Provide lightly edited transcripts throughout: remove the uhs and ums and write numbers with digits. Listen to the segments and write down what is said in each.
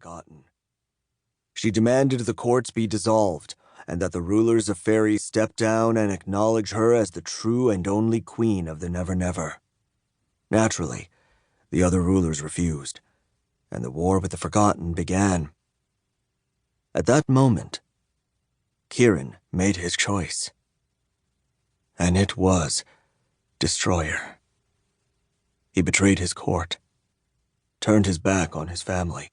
forgotten. She demanded the courts be dissolved, and that the rulers of Faery step down and acknowledge her as the true and only queen of the Never Never. Naturally, the other rulers refused, and the war with the Forgotten began. At that moment, Keirran made his choice. And it was Destroyer. He betrayed his court, turned his back on his family,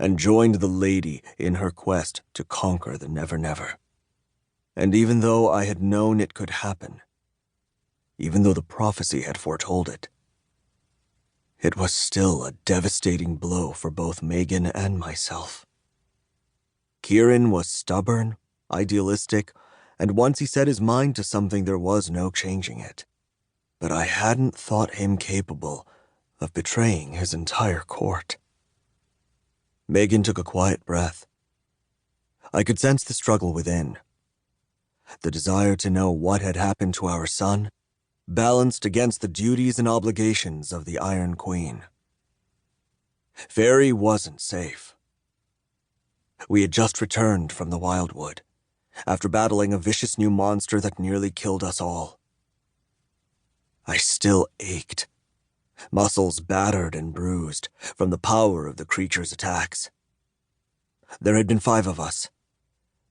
and joined the lady in her quest to conquer the Never Never. And even though I had known it could happen, even though the prophecy had foretold it, it was still a devastating blow for both Meghan and myself. Keirran was stubborn, idealistic, and once he set his mind to something, there was no changing it. But I hadn't thought him capable of betraying his entire court. Meghan took a quiet breath. I could sense the struggle within. The desire to know what had happened to our son, balanced against the duties and obligations of the Iron Queen. Faery wasn't safe. We had just returned from the Wildwood, after battling a vicious new monster that nearly killed us all. I still ached, muscles battered and bruised from the power of the creature's attacks. There had been 5 of us.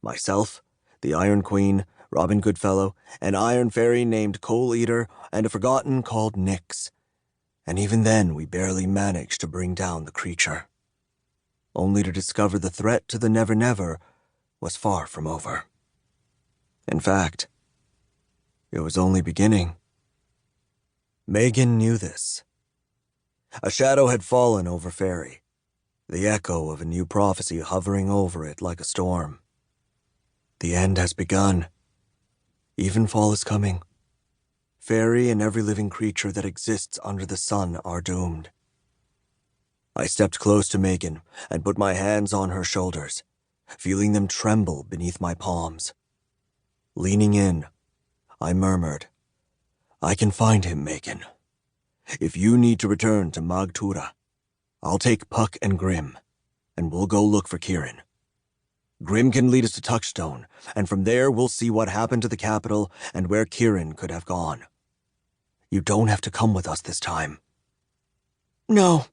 Myself, the Iron Queen, Robin Goodfellow, an Iron Fairy named Coal Eater, and a Forgotten called Nyx. And even then we barely managed to bring down the creature, only to discover the threat to the Never Never was far from over. In fact, it was only beginning. Meghan knew this. A shadow had fallen over Faery, the echo of a new prophecy hovering over it like a storm. The end has begun. Evenfall is coming. Faery and every living creature that exists under the sun are doomed. I stepped close to Meghan and put my hands on her shoulders, feeling them tremble beneath my palms. Leaning in, I murmured, "I can find him, Meghan. If you need to return to Mag Tura, I'll take Puck and Grim, and we'll go look for Keirran. Grim can lead us to Touchstone, and from there we'll see what happened to the capital and where Keirran could have gone. You don't have to come with us this time." "No."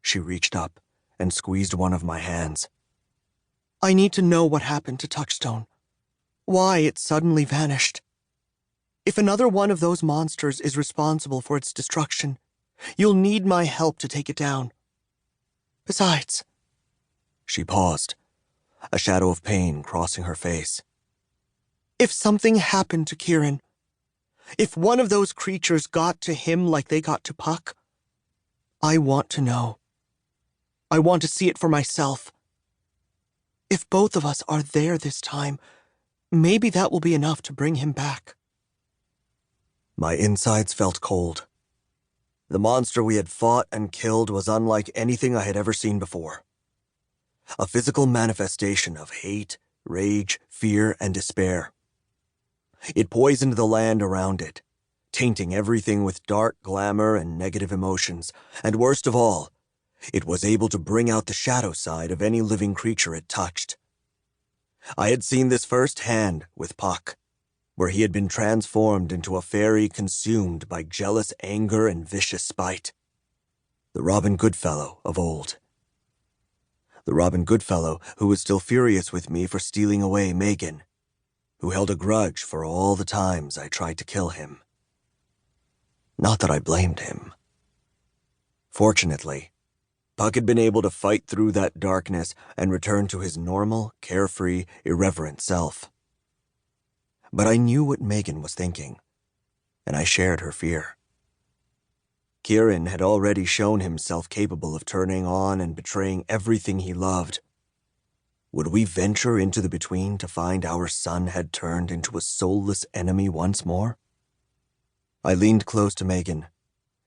She reached up and squeezed one of my hands. "I need to know what happened to Touchstone. Why it suddenly vanished. If another one of those monsters is responsible for its destruction, you'll need my help to take it down. Besides..." She paused, a shadow of pain crossing her face. "If something happened to Keirran, if one of those creatures got to him like they got to Puck, I want to know. I want to see it for myself. If both of us are there this time, maybe that will be enough to bring him back." My insides felt cold. The monster we had fought and killed was unlike anything I had ever seen before. A physical manifestation of hate, rage, fear, and despair. It poisoned the land around it, tainting everything with dark glamour and negative emotions, and worst of all, it was able to bring out the shadow side of any living creature it touched. I had seen this firsthand with Puck, where he had been transformed into a fairy consumed by jealous anger and vicious spite. The Robin Goodfellow of old. The Robin Goodfellow who was still furious with me for stealing away Meghan, who held a grudge for all the times I tried to kill him. Not that I blamed him. Fortunately, Puck had been able to fight through that darkness and return to his normal, carefree, irreverent self. But I knew what Meghan was thinking, and I shared her fear. Keirran had already shown himself capable of turning on and betraying everything he loved. Would we venture into the between to find our son had turned into a soulless enemy once more? I leaned close to Meghan,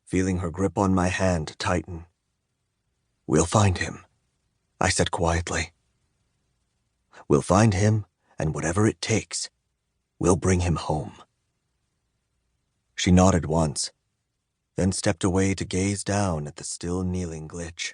feeling her grip on my hand tighten. "We'll find him," I said quietly. "We'll find him, and whatever it takes, we'll bring him home." She nodded once, then stepped away to gaze down at the still kneeling Glitch.